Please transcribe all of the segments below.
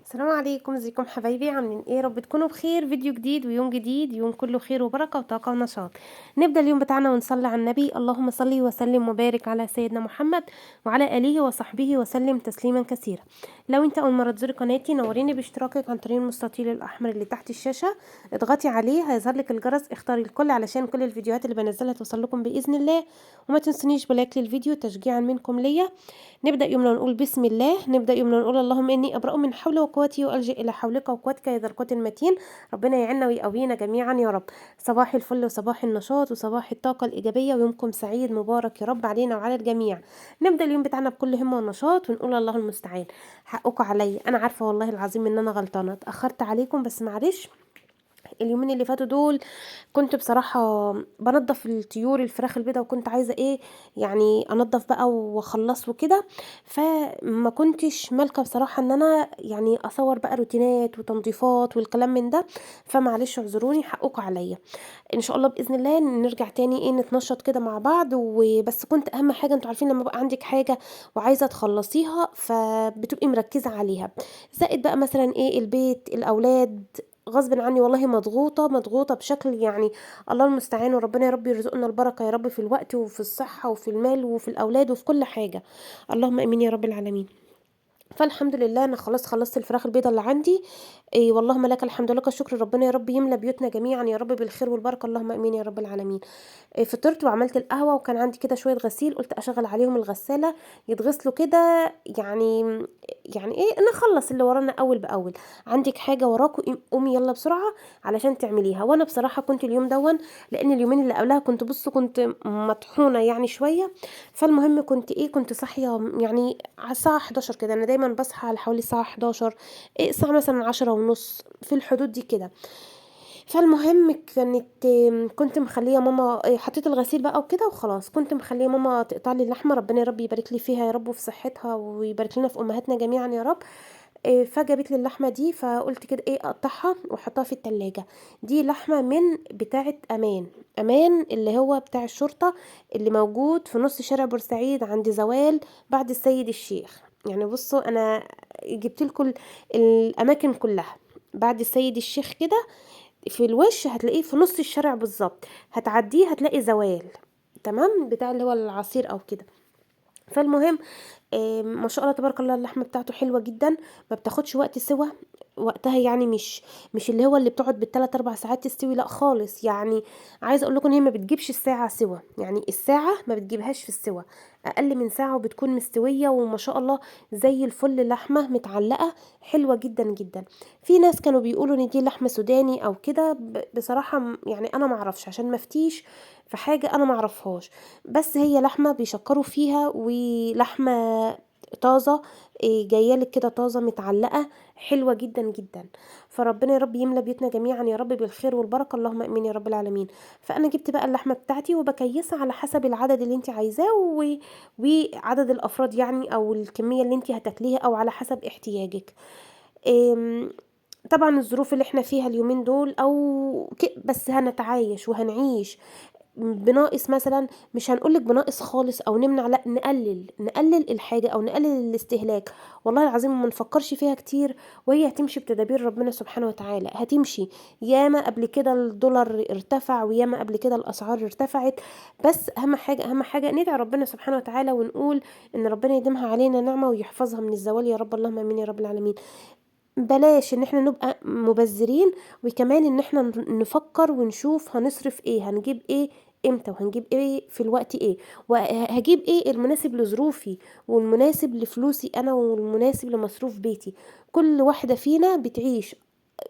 السلام عليكم، ازيكم حبايبي؟ عاملين ايه؟ رب تكونوا بخير. فيديو جديد ويوم جديد، يوم كله خير وبركه وطاقه ونشاط. نبدا اليوم بتاعنا ونصلي على النبي. اللهم صل وسلم وبارك على سيدنا محمد وعلى اله وصحبه وسلم تسليما كثيرا. لو انت اول مره تزوري قناتي نوريني باشتراكك عن طريق المستطيل الاحمر اللي تحت الشاشه. اضغطي عليه هيظهر لك الجرس، اختاري الكل علشان كل الفيديوهات اللي بنزلها توصل لكم باذن الله. وما تنسونيش بلايك للفيديو تشجيعا منكم ليا. نبدأ يومنا نقول بسم الله. نبدأ يومنا نقول اللهم إني أبرأ من حول وقوتي وألجأ إلى حولك وقوتك يا ذا القوة المتين. ربنا يعيننا ويقوينا جميعا يا رب. صباح الفل وصباح النشاط وصباح الطاقة الإيجابية، ويومكم سعيد مبارك يا رب علينا وعلى الجميع. نبدأ اليوم بتاعنا بكل همة ونشاط ونقول الله المستعان. حقكم عليا، أنا عارفة والله العظيم إن أنا غلطانة، اتأخرت عليكم بس معلش. اليومين اللي فاتوا دول كنت بصراحة بنضف الطيور الفراخ البيضة، وكنت عايزة ايه يعني انضف بقى واخلص وكده. فما كنتش مالكة بصراحة ان انا يعني اصور بقى روتينات وتنظيفات والكلام من ده. فمعلش اعذروني، حقكم عليا. ان شاء الله باذن الله نرجع تاني ايه نتنشط كده مع بعض. وبس كنت اهم حاجة، انتوا عارفين لما بقى عندك حاجة وعايزة تخلصيها فبتبقي مركزة عليها. زائد بقى مثلا ايه البيت الاولاد، غصب عني والله مضغوطة بشكل يعني. الله المستعان، وربنا يا رب يرزقنا البركة يا رب في الوقت وفي الصحة وفي المال وفي الأولاد وفي كل حاجة. اللهم امين يا رب العالمين. فالحمد لله انا خلاص خلصت الفراخ البيضة اللي عندي. إيه والله لك الحمد لك الشكر، ربنا يا رب يملى بيوتنا جميعا يا رب بالخير والبركة، اللهم امين يا رب العالمين. فطرت وعملت القهوة، وكان عندي كده شوية غسيل، قلت اشغل عليهم الغسالة يتغسلوا كده يعني. يعني ايه نخلص اللي ورانا اول باول. عندك حاجة وراكوا قومي يلا بسرعة علشان تعمليها. وانا بصراحة كنت اليوم دون، لان اليومين اللي قبلها كنت بصوا كنت مطحونة يعني شوية. فالمهم كنت ايه كنت صاحية يعني على الساعة 11 كده، انا دايما بصحى على حوالي الساعة 11. إيه الساعة مثلا 10:30 في الحدود دي كده. فالمهم كنت مخليه ماما حطيت الغسيل بقى وكده وخلاص، كنت مخليه ماما تقطع لي اللحمه، ربنا يا رب يبارك لي فيها يا رب وفي صحتها ويبارك لنا في امهاتنا جميعا يا رب. فجابت لي اللحمه دي، فقلت كده ايه اقطعها واحطها في التلاجة. دي لحمه من بتاعه امان اللي هو بتاع الشرطه، اللي موجود في نص شارع بورسعيد عند زوال بعد السيد الشيخ. يعني بصوا انا جبت لكم الاماكن كلها بعد السيد الشيخ كده. في الوش هتلاقيه في نص الشارع بالظبط، هتعديه هتلاقي زوال. تمام، بتاع اللي هو العصير او كده. فالمهم ما شاء الله تبارك الله اللحمه بتاعته حلوه جدا. ما بتاخدش وقت سوا وقتها يعني، مش اللي هو اللي بتقعد بالثلاث اربع ساعات تستوي، لا خالص يعني. عايزه اقول لكم هي ما بتجيبش الساعه سوا، يعني الساعه ما بتجيبهاش في السوا. اقل من ساعه وبتكون مستويه وما شاء الله زي الفل، لحمه متعلقه حلوه جدا جدا. في ناس كانوا بيقولوا ان دي لحمه سوداني او كده، بصراحه يعني انا ما اعرفش عشان ما افتيش في حاجه انا ما اعرفهاش. بس هي لحمه بيشكروا فيها ولحمه طازه. جايه لك كده طازه متعلقه حلوه جدا جدا. فربنا يا رب يملى بيوتنا جميعا يا رب بالخير والبركه، اللهم امين يا رب العالمين. فانا جبت بقى اللحمه بتاعتي وبكيسها على حسب العدد اللي انت عايزاه وعدد الافراد يعني، او الكميه اللي انت هتاكليها او على حسب احتياجك. أم، طبعا الظروف اللي احنا فيها اليومين دول بس هنتعايش وهنعيش بناقص مثلا. مش هنقولك بناقص خالص او نمنع، لا نقلل الحاجة او نقلل الاستهلاك. والله العظيم ما نفكرش فيها كتير، وهي هتمشي بتدابير ربنا سبحانه وتعالى هتمشي. ياما قبل كده الدولار ارتفع، وياما قبل كده الاسعار ارتفعت. بس اهم حاجة ندعي ربنا سبحانه وتعالى ونقول ان ربنا يديمها علينا نعمة ويحفظها من الزوال يا رب، اللهم امين يا رب العالمين. بلاش ان احنا نبقى مبذرين، وكمان ان احنا نفكر ونشوف هنصرف ايه، هنجيب ايه امتى، وهنجيب ايه في الوقت ايه، وهجيب ايه المناسب لظروفي والمناسب لفلوسي انا والمناسب لمصروف بيتي. كل واحدة فينا بتعيش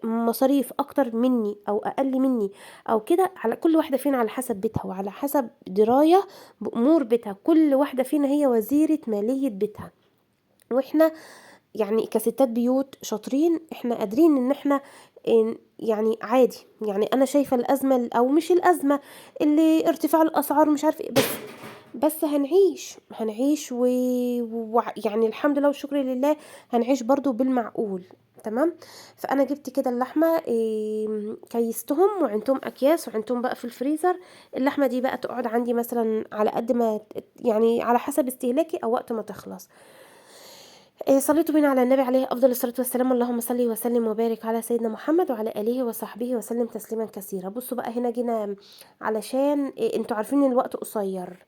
مصاريف اكتر مني او اقل مني او كده، على كل واحدة فينا على حسب بيتها وعلى حسب دراية بأمور بيتها. كل واحدة فينا هي وزيرة مالية بيتها. واحنا يعني كستات بيوت شاطرين احنا قادرين ان احنا يعني عادي. يعني انا شايفة الازمة او مش الازمة اللي ارتفاع الاسعار مش عارف ايه، بس هنعيش يعني الحمد لله والشكر لله هنعيش برضو بالمعقول. تمام. فانا جبت كده اللحمه كيستهم وعنتهم اكياس وعنتهم بقى في الفريزر. اللحمه دي بقى تقعد عندي مثلا على قد ما يعني على حسب استهلاكي او وقت ما تخلص. صليتوا بينا على النبي عليه أفضل الصلاة والسلام، اللهم صل وسلم وبارك على سيدنا محمد وعلى آله وصحبه وسلم تسليما كثيرا. بصوا بقى هنا جينا علشان انتوا عارفين ان الوقت قصير.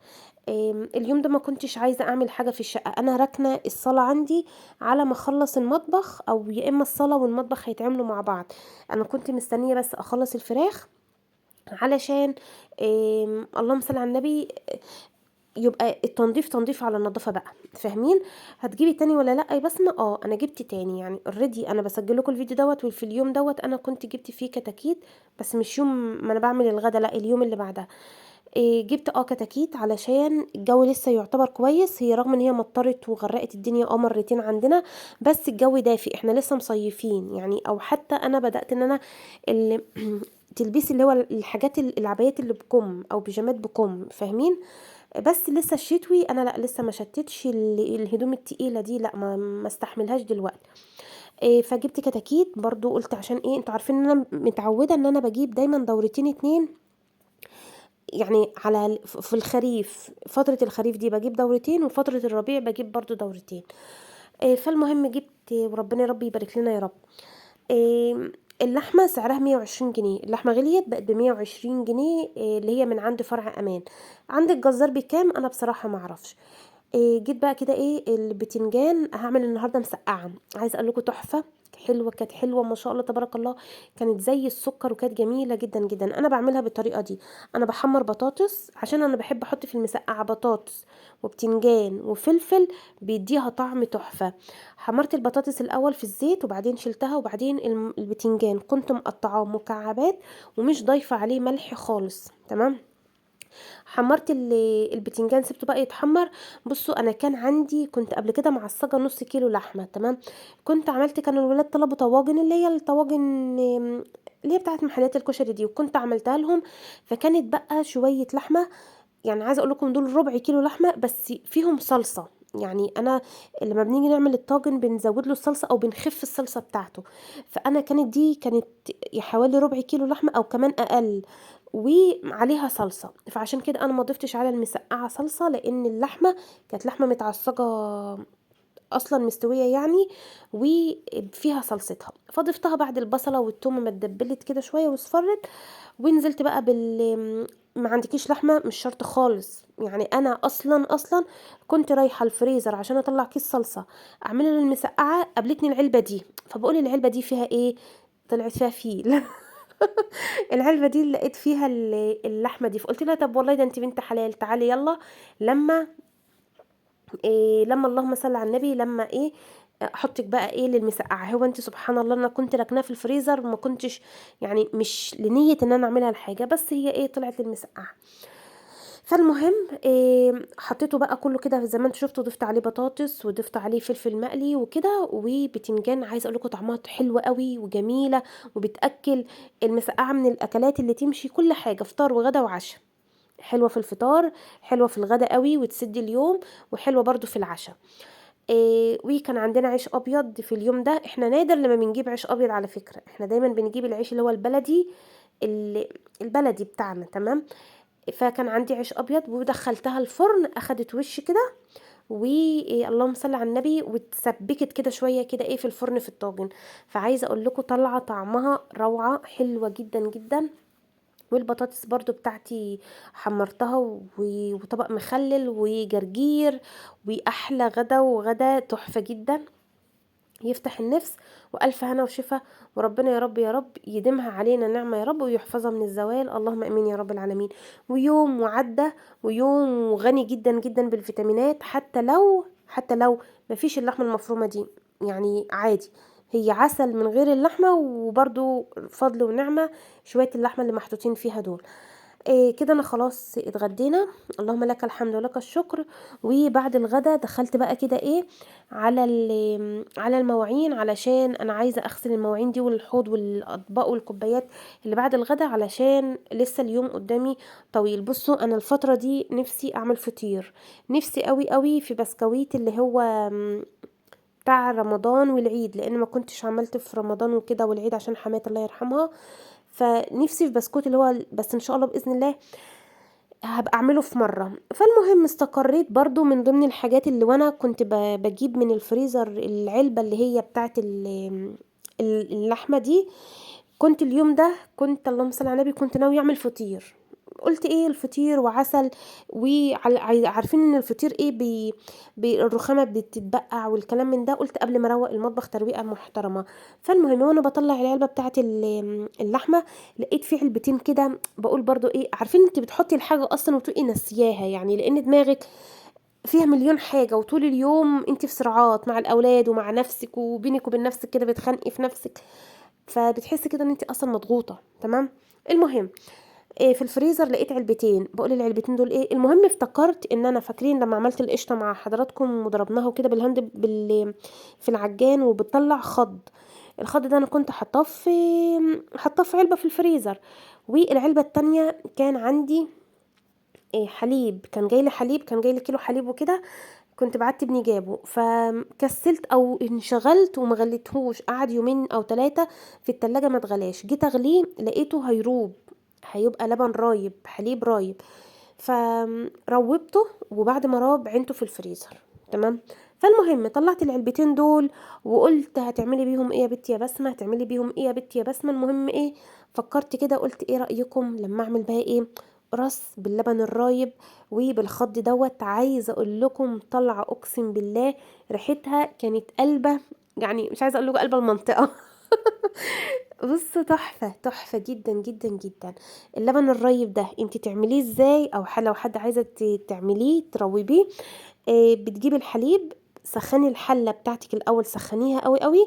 اليوم ده ما كنتش عايزة اعمل حاجة في الشقة، انا راكنة الصلاة عندي على ما اخلص المطبخ، او يا اما الصلاة والمطبخ هيتعملوا مع بعض. انا كنت مستنية بس اخلص الفراخ علشان اللهم صل على النبي، يبقى التنظيف تنظيف على النظافه بقى، فاهمين؟ هتجيبي تاني ولا لا يا بسمه؟ انا جبت تاني، يعني اوريدي انا بسجل لكم الفيديو دوت، وفي اليوم دوت انا كنت جبت فيه كتاكيت، بس مش يوم ما انا بعمل الغدا، لا اليوم اللي بعدها. جبت كتاكيت علشان الجو لسه يعتبر كويس، هي رغم ان هي مطرت وغرقت الدنيا مرتين عندنا، بس الجو دافي، احنا لسه مصيفين يعني. او حتى انا بدأت ان انا ال- تلبيس اللي هو الحاجات العبايات اللي بكم او بيجامات بكم، فاهمين؟ بس لسه الشتوي انا لا، لسه ما شتتش الهدوم التقيله دي، لا ما استحملهاش دلوقتي. فجبت كتاكيت برضو، قلت عشان ايه، انتوا عارفين ان انا متعوده ان انا بجيب دايما دورتين اتنين، يعني على في الخريف، فتره الخريف دي بجيب دورتين، وفتره الربيع بجيب برضو دورتين. فالمهم جبت، وربنا يا رب يبارك لنا يا رب. اللحمه سعرها 120 جنيه، اللحمه غليت بقت ب120 جنيه، اللي هي من عند فرع امان. عند الجزار بكام انا بصراحه ما اعرفش. جيت بقى كده البتنجان هعمل النهارده مسقعه، عايزه اقول لكم تحفه، حلوه، كانت حلوه ما شاء الله تبارك الله، كانت زي السكر وكانت جميله جدا جدا. انا بعملها بالطريقه دي، انا بحمر بطاطس عشان انا بحب احط في المسقعه بطاطس وبتنجان وفلفل، بيديها طعم تحفه. حمرت البطاطس الاول في الزيت، وبعدين شلتها، وبعدين البتنجان كنت مقطعاه مكعبات ومش ضايفه عليه ملح خالص، تمام. حمرت البتنجان، سبته بقى يتحمر. بصوا انا كان عندي، كنت قبل كده معصجه نص كيلو لحمه، تمام. كنت عملت، كانوا الولاد طلبوا طواجن، اللي هي الطواجن اللي هي بتاعت محلات الكشري دي، وكنت عملتها لهم. فكانت بقى شويه لحمه، يعني عايزه اقول لكم دول ربع كيلو لحمه بس فيهم صلصه. يعني انا لما بنيجي نعمل الطاجن بنزود له الصلصه او بنخف الصلصه بتاعته، فانا كانت حوالي ربع كيلو لحمه او كمان اقل، وعليها صلصه. فعشان كده انا ما ضفتش على المسقعه صلصه، لان اللحمه كانت لحمه متعصجه اصلا مستويه يعني، وفيها صلصتها. فضفتها بعد البصله والثوم ما اتدبلت كده شويه واصفرت، ونزلت بقى ما عندكيش لحمه مش شرط خالص، يعني انا اصلا كنت رايحه الفريزر عشان اطلع كيس صلصه اعمله للمسقعه، قابلتني العلبه دي، فبقول العلبه دي فيها ايه؟ طلعت فيها فيل. العلبه دي اللي لقيت فيها اللحمه دي، فقلت لها طب والله ده انت بنت حلال، تعالي يلا. لما لما اللهم صل على النبي، لما احطك بقى للمسقعه. هو انت سبحان الله، انا كنت راكناه في الفريزر، ما كنتش يعني مش لنيه ان انا اعملها الحاجه، بس هي طلعت للمسقعه. فالمهم حطيته بقى كله كده زي ما انتوا شفتوا، ضفت عليه بطاطس وضفت عليه فلفل مقلي وكده وبتنجان. عايزه اقول لكم طعمها حلوه قوي وجميله، وبتاكل. المسقعه من الاكلات اللي تمشي كل حاجه، فطار وغدا وعشاء. حلوه في الفطار، حلوه في الغدا قوي وتسد اليوم، وحلوه برضو في العشاء. وكان عندنا عيش ابيض في اليوم ده، احنا نادر لما بنجيب عيش ابيض على فكره، احنا دايما بنجيب العيش اللي هو البلدي، البلدي بتاعنا، تمام. فكان عندي عيش ابيض ودخلتها الفرن، اخدت وش كده، واللهم صل على النبي، واتسبكت كده شويه كده في الفرن في الطاجن. فعايزه اقول لكم طالعه طعمها روعه، حلوه جدا جدا. والبطاطس برضو بتاعتي حمرتها وطبق مخلل وجرجير، واحلى غدا، وغدا تحفه جدا يفتح النفس. والف هنا وشفا، وربنا يا رب يا رب يديمها علينا نعمه يا رب، ويحفظها من الزوال، اللهم امين يا رب العالمين. ويوم وعدى، ويوم غني جدا جدا بالفيتامينات، حتى لو مفيش اللحمه المفرومه دي، يعني عادي، هي عسل من غير اللحمه، وبرضو فضل ونعمه شويه اللحمه اللي محطوطين فيها دول. كده انا خلاص اتغدينا، اللهم لك الحمد ولك الشكر. وبعد الغدا دخلت بقى كده على المواعين، علشان انا عايزه اغسل المواعين دي والحوض والاطباق والكوبايات اللي بعد الغدا، علشان لسه اليوم قدامي طويل. بصوا انا الفتره دي نفسي اعمل فطير، نفسي قوي قوي في بسكويت اللي هو بتاع رمضان والعيد، لان ما كنتش عملت في رمضان وكده والعيد عشان حماتي الله يرحمها. فنفسي في بسكوت اللي هو، بس ان شاء الله باذن الله هابقى اعمله في مرة. فالمهم استقريت برضو من ضمن الحاجات اللي وانا كنت بجيب من الفريزر العلبة اللي هي بتاعت اللحمة دي. كنت اليوم ده كنت اللهم صل على النبي كنت ناوي اعمل فطير. قلت ايه الفطير وعسل، وعارفين ان الفطير ايه الرخامه بتتبقع والكلام من ده. قلت قبل ما اروق المطبخ ترويقه محترمه. فالمهم وانا بطلع العلبه بتاعه اللحمه، لقيت في علبتين كده. بقول برضو ايه، عارفين انت بتحطي الحاجه اصلا وتبقي نسياها، يعني لان دماغك فيها مليون حاجه، وطول اليوم انت في صراعات مع الاولاد ومع نفسك وبينك وبين نفسك كده، بتخنقي في نفسك، فبتحسي كده ان انت اصلا مضغوطه. تمام. المهم إيه، في الفريزر لقيت علبتين. بقول العلبتين دول ايه، المهم افتكرت ان انا فاكرين لما عملت القشطه مع حضراتكم وضربناها كده بالهند في العجان وبتطلع خض. الخض ده انا كنت حطاه في علبه في الفريزر. والعلبه التانية كان عندي إيه حليب، كان جاي لي حليب، كان جاي لي كيلو حليب وكده. كنت بعت ابني جابه، فكسلت او انشغلت وما غليتهوش، قعد يومين او 3 في التلاجة ما اتغلاش. جيت اغليه لقيته هيروب، هيبقى لبن رايب، حليب رايب. فروبته، وبعد ما راب عينته في الفريزر. تمام. فالمهم طلعت العلبتين دول، وقلت هتعملي بيهم ايه يا بنتي يا بسمه، هتعملي بيهم ايه يا بنتي يا بسمه. المهم ايه، فكرت كده قلت ايه رايكم لما اعمل بقى ايه، رز باللبن الرايب وبالخض دوت. عايزه اقول لكم طالعه اقسم بالله ريحتها كانت قلبه، يعني مش عايزه اقول لكم قلبه المنطقه. بص تحفه تحفه جدا جدا جدا. اللبن الرايب ده انت تعمليه ازاي، او لو حد عايزه تعمليه تروبيه. بتجيبي الحليب، سخني الحله بتاعتك الاول، سخنيها قوي قوي،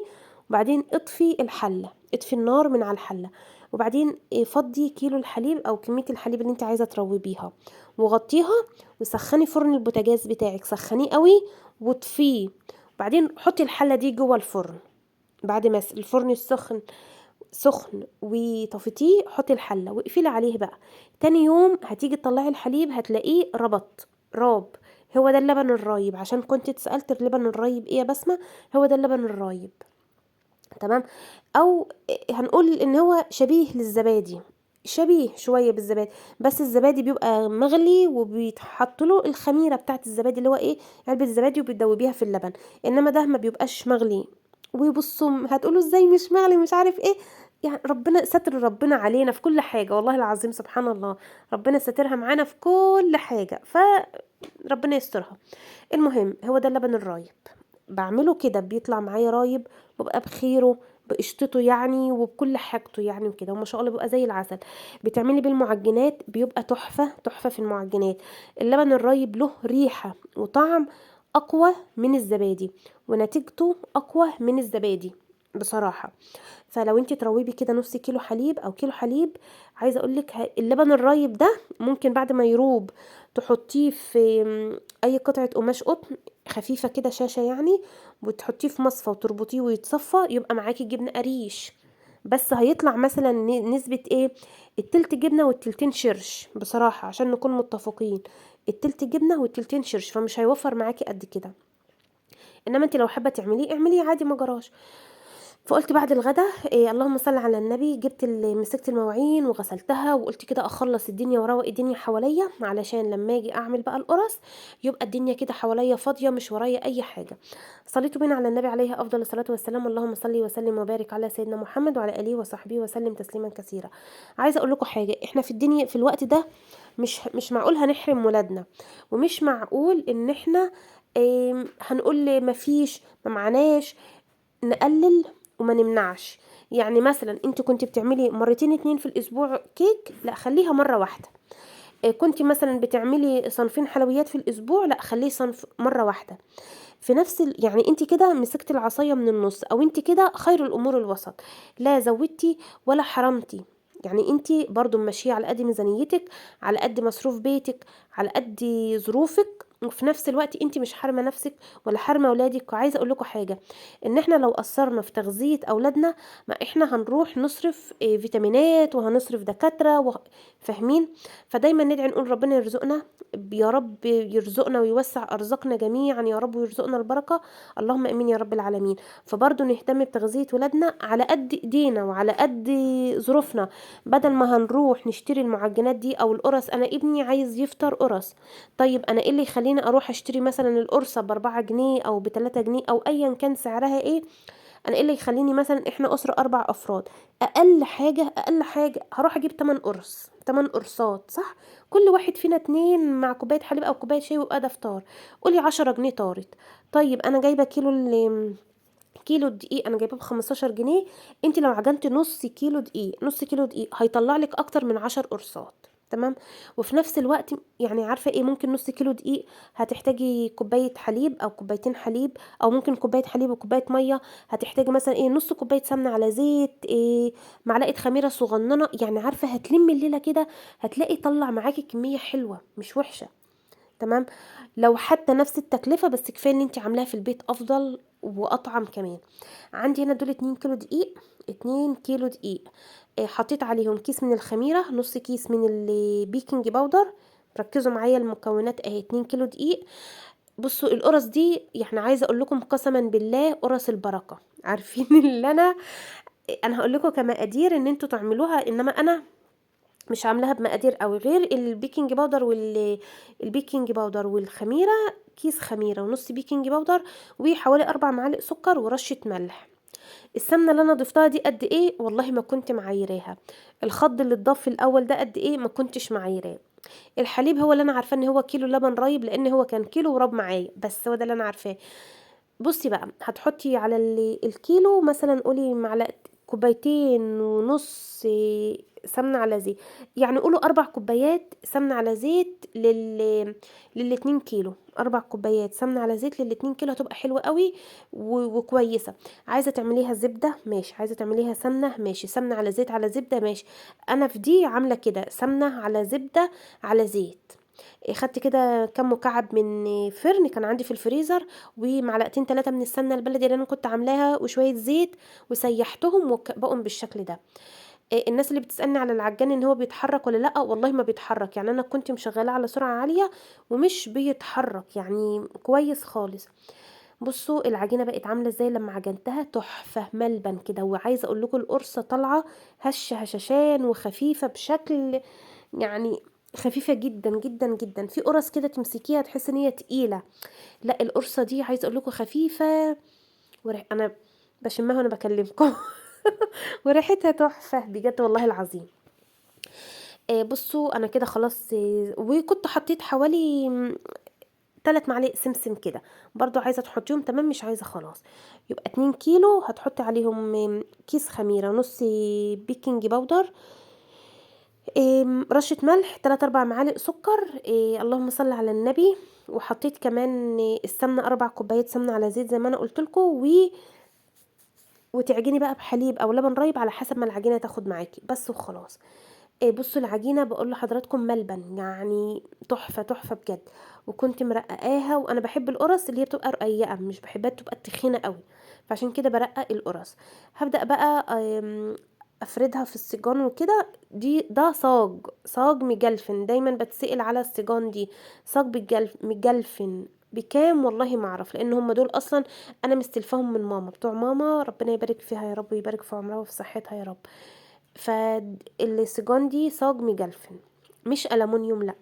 وبعدين اطفي الحله، اطفي النار من على الحله، وبعدين فضي كيلو الحليب او كميه الحليب اللي انت عايزه تروبيها، وغطيها، وسخني فرن البوتاجاز بتاعك، سخنيه قوي وطفيه. وبعدين حطي الحله دي جوه الفرن. بعد ما الفرن سخن وطفيتيه، حطي الحله واقفلي عليه بقى. تاني يوم هتيجي تطلعي الحليب هتلاقيه راب. هو ده اللبن الرايب، عشان كنت اتسالت اللبن الرايب ايه يا بسمه، هو ده اللبن الرايب. تمام. او هنقول ان هو شبيه للزبادي، شبيه شويه بالزبادي، بس الزبادي بيبقى مغلي وبيتحط له الخميره بتاعت الزبادي اللي هو ايه، علبه الزبادي، وبتدوبيها في اللبن. انما ده ما بيبقاش مغلي. وبصوا هتقولوا ازاي مش مغلي مش عارف ايه، يعني ربنا ستر، ربنا علينا في كل حاجه، والله العظيم سبحان الله، ربنا سترها معانا في كل حاجه، فربنا يسترها. المهم هو ده اللبن الرايب، بعمله كده بيطلع معايا رايب، ببقى بخيره بقشطته يعني وبكل حاجته يعني وكده، وما شاء الله بيبقى زي العسل. بتعملي بالمعجنات بيبقى تحفة تحفة في المعجنات. اللبن الرايب له ريحة وطعم اقوى من الزبادي، ونتيجته اقوى من الزبادي بصراحة. فلو انت تروبي كده نص كيلو حليب او كيلو حليب، عايزه اقولك اللبن الرايب ده ممكن بعد ما يروب تحطيه في اي قطعه قماش قطن خفيفه كده، شاشه يعني، وتحطيه في مصفى وتربطيه ويتصفى، يبقى معاكي جبنه قريش. بس هيطلع مثلا نسبه ايه، التلت جبنه والتلتين شرش بصراحه، عشان نكون متفقين، التلت جبنه والتلتين شرش، فمش هيوفر معاكي قد كده. انما انت لو حابه تعمليه اعمليه عادي ما جراش. فقلت بعد الغدا إيه، اللهم صل على النبي، جبت مسكت المواعين وغسلتها، وقلت كده اخلص الدنيا واروق الدنيا حواليا، علشان لما اجي اعمل بقى القرص يبقى الدنيا كده حواليا فاضيه، مش ورايا اي حاجه. صليت بينا على النبي عليه افضل الصلاه والسلام. اللهم صل وسلم وبارك على سيدنا محمد وعلى اله وصحبه وسلم تسليما كثيرا. عايزه اقول لكم حاجه، احنا في الدنيا في الوقت ده مش معقول هنحرم ولادنا، ومش معقول ان احنا هنقول مفيش ما معناش، نقلل وما نمنعش. يعني مثلا انت كنت بتعملي مرتين 2 في الاسبوع كيك، لا خليها مرة واحدة. كنت مثلا بتعملي صنفين حلويات في الاسبوع، لا خليه صنف مرة واحدة. في نفس يعني انت كده مسكت العصاية من النص، او انت كده خير الامور الوسط، لا زودتي ولا حرمتي. يعني انت برضو ماشية على قد ميزانيتك، على قد مصروف بيتك، على قد ظروفك، وفي نفس الوقت انت مش حارمه نفسك ولا حارمه اولادك. وعايزه اقول لكم حاجه، ان احنا لو قصرنا في تغذيه اولادنا، ما احنا هنروح نصرف فيتامينات وهنصرف دكاتره فاهمين؟ فدايما ندعي نقول ربنا يرزقنا، يا رب يرزقنا ويوسع ارزاقنا جميعا يا رب، ويرزقنا البركه، اللهم امين يا رب العالمين. فبرضه نهتم بتغذيه ولادنا على قد ايدينا وعلى قد ظروفنا، بدل ما هنروح نشتري المعجنات دي او القرص. انا ابني عايز يفطر قرص، طيب انا ايه اللي يخليني اروح اشتري مثلا القرصه ب4 جنيه او ب3 جنيه او ايا كان سعرها ايه؟ انا ايه اللي يخليني مثلا، احنا اسره 4 افراد، اقل حاجه هروح اجيب 8 قرص، 8 قرصات صح؟ كل واحد فينا 2 مع كوبايه حليب او كوبايه شاي، ويبقى ده فطار. قولي 10 جنيه طارت. طيب انا جايبه كيلو دقيق، انا جايباه ب15 جنيه. انت لو عجنتي نص كيلو دقيق، نص كيلو دقيق هيطلع لك اكتر من 10 قرصات. تمام. وفي نفس الوقت يعني عارفه ايه، ممكن نص كيلو دقيق هتحتاجي كوبايه حليب او كوبايتين حليب، او ممكن كوبايه حليب وكوبايه ميه. هتحتاجي مثلا ايه، نص كوبايه سمنه على زيت، إيه، معلقه خميره صغننه. يعني عارفه هتلمي الليله كده، هتلاقي طلع معاكي كميه حلوه مش وحشه. تمام. لو حتى نفس التكلفة، بس كفاية ان انت عاملاها في البيت افضل واطعم كمان. عندي هنا دول 2 كيلو دقيق، 2 كيلو دقيق. حطيت عليهم كيس من الخميرة، نص كيس من البيكنج باودر. ركزوا معايا المكونات اهي، 2 كيلو دقيق. بصوا القرص دي يعني عايزه اقول لكم قسما بالله قرص البركه. عارفين اللي انا هقول لكم كمقادير ان انتوا تعملوها، انما انا مش عاملاها بمقادير قوي، غير البيكنج باودر البيكنج باودر والخميره. كيس خميره ونص بيكنج باودر، وحوالي 4 معالق سكر ورشه ملح. السمنه اللي انا ضفتها دي قد ايه؟ والله ما كنت معايراها. الخض اللي اتضاف في الاول ده قد ايه؟ ما كنتش معايراه. الحليب هو اللي انا عارفاه ان هو كيلو لبن رايب، لان هو كان كيلو وراب معايا، بس هو ده اللي انا عارفاه. بصي بقى، هتحطي على الكيلو مثلا قولي معلقه، كوبايتين ونص سمنة على زيت. يعني قولوا 4 كوبايات سمنة على زيت لل2 كيلو. 4 كوبايات سمنة على زيت لل2 كيلو هتبقى حلوة قوي وكويسة. عايزة تعمليها زبدة ماشي، عايزة تعمليها سمنة ماشي، سمنة على زيت على زبدة ماشي. انا في دي عاملة كده سمنة على زبدة على زيت. خدت كده كم مكعب من فرن كان عندي في الفريزر، ومعلقتين 3 من السمنه البلدي اللي انا كنت عاملاها، وشويه زيت، وسيحتهم وبقوا بالشكل ده. الناس اللي بتسالني على العجان ان هو بيتحرك ولا لا، والله ما بيتحرك. يعني انا كنت مشغلاه على سرعه عاليه ومش بيتحرك، يعني كويس خالص. بصوا العجينه بقت عامله ازاي لما عجنتها، تحفه ملبن كده. وعايزه اقول لكم القرصه طالعه هشه هشاشان وخفيفه بشكل، يعني خفيفة جدا جدا جدا. في قرص كده تمسكيها تحس ان هي تقيلة، لا القرصة دي عايزة اقول لكم خفيفة. انا بشمها وانا بكلمكم وريحتها تحفة بجد والله العظيم. بصوا انا كده خلاص. وكنت حطيت حوالي 3 معالق سمسم كده، برضو عايزة تحطيهم تمام، مش عايزة خلاص. يبقى 2 كيلو هتحطي عليهم كيس خميرة، نص بيكنج باودر، رشة ملح، 3 4 معالق سكر، اللهم صل على النبي. وحطيت كمان السمنة 4 كوبايات سمنة على زيت زي ما انا قلت لكم. وتعجني بقى بحليب او لبن رايب على حسب ما العجينة تاخد معاكي بس وخلاص. بصوا العجينة بقول لحضراتكم ملبن، يعني تحفة تحفة بجد. وكنت مرققاها، وانا بحب القرص اللي هي بتبقى رقيقة، مش بحبها تبقى تخينة قوي، فعشان كده برقق القرص. هبدأ بقى افردها في السيجان وكده. ده صاج مجلفن، دايما بتسأل على السيجان دي. صاج مجلفن بكام؟ والله ما اعرف، لان هم دول اصلا انا مستلفاهم من ماما، بتوع ماما ربنا يبارك فيها يا رب، ويبارك في عمرها وفي صحتها يا رب. فالسيجان دي صاج مجلفن مش ألمونيوم لا.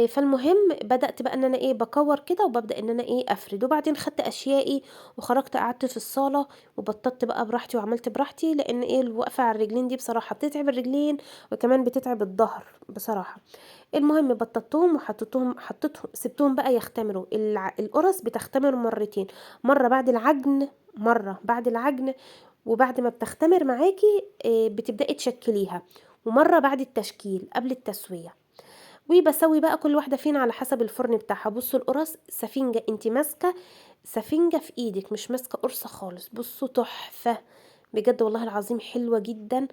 فالمهم بدأت بقى ان انا بكور كده، وببدأ ان انا افرد. وبعدين خدت اشيائي وخرجت قعدت في الصالة، وبططت بقى براحتي وعملت براحتي، لان الوقفة على الرجلين دي بصراحة بتتعب الرجلين، وكمان بتتعب الظهر بصراحة. المهم بططتهم حطيتهم سبتهم بقى يختمروا. القرص بتختمر مرتين، مرة بعد العجن، مرة بعد العجن وبعد ما بتختمر معاكي بتبدأي تشكليها، ومرة بعد التشكيل قبل التسوية. وبسوي بقى كل واحدة فينا على حسب الفرن بتاعها. بصوا القرص سفنجة، انت ماسكة سفنجة في ايدك، مش ماسكة قرصة خالص. بصوا تحفة بجد والله العظيم، حلوة جدا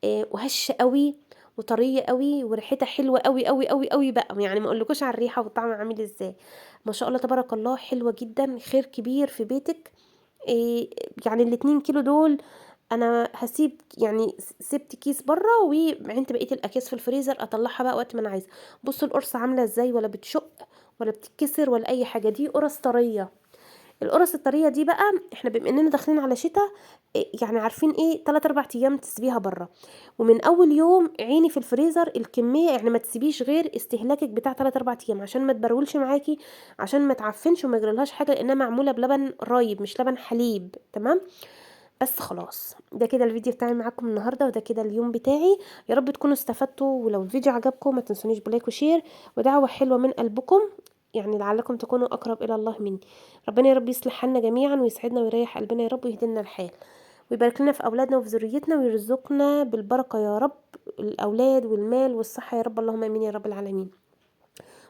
وهشة قوي. وطريه قوي وريحتها حلوه قوي قوي قوي قوي بقى، يعني ما اقولكوش على الريحه والطعم عامل ازاي. ما شاء الله تبارك الله، حلوه جدا، خير كبير في بيتك. إيه يعني ال2 كيلو دول انا هسيب، يعني سبت كيس بره وعينت بقيه الاكياس في الفريزر اطلعها بقى وقت ما انا عايزه. بصوا القرصه عامله ازاي، ولا بتشق ولا بتتكسر ولا اي حاجه، دي قرص طريه. القرص الطريه دي بقى احنا بما اننا داخلين على شتاء، يعني عارفين ايه، 3 4 ايام تسيبيها بره، ومن اول يوم عيني في الفريزر الكميه، يعني ما تسيبيش غير استهلاكك بتاع 3 4 ايام عشان ما تبرولش معاكي، عشان ما تعفنش وما يجرالهاش حاجه، لانها معموله بلبن رايب مش لبن حليب. تمام. بس خلاص، ده كده الفيديو بتاعي معاكم النهارده، وده كده اليوم بتاعي. يا رب تكونوا استفدتوا، ولو الفيديو عجبكم ما تنسونيش بلايك وشير ودعوة حلوة من قلبكم، يعني لعلكم تكونوا اقرب الى الله مني. ربنا يا رب يصلح حالنا جميعا ويسعدنا ويريح قلبنا يا رب ويهدينا الحال، ويبارك لنا في اولادنا وفي ذريتنا ويرزقنا بالبركة يا رب، الاولاد والمال والصحة يا رب، اللهم امين يا رب العالمين،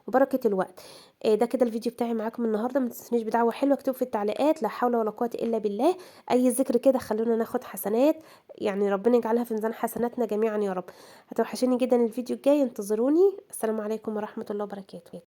وبركة الوقت. ده كده الفيديو بتاعي معاكم النهارده، ما تنسونيش بدعوة حلوة، اكتبوا في التعليقات لا حول ولا قوة الا بالله، اي ذكر كده خلونا ناخد حسنات، يعني ربنا يجعلها في ميزان حسناتنا جميعا يا رب. هتوحشوني جدا، الفيديو الجاي انتظروني. السلام عليكم ورحمة الله وبركاته.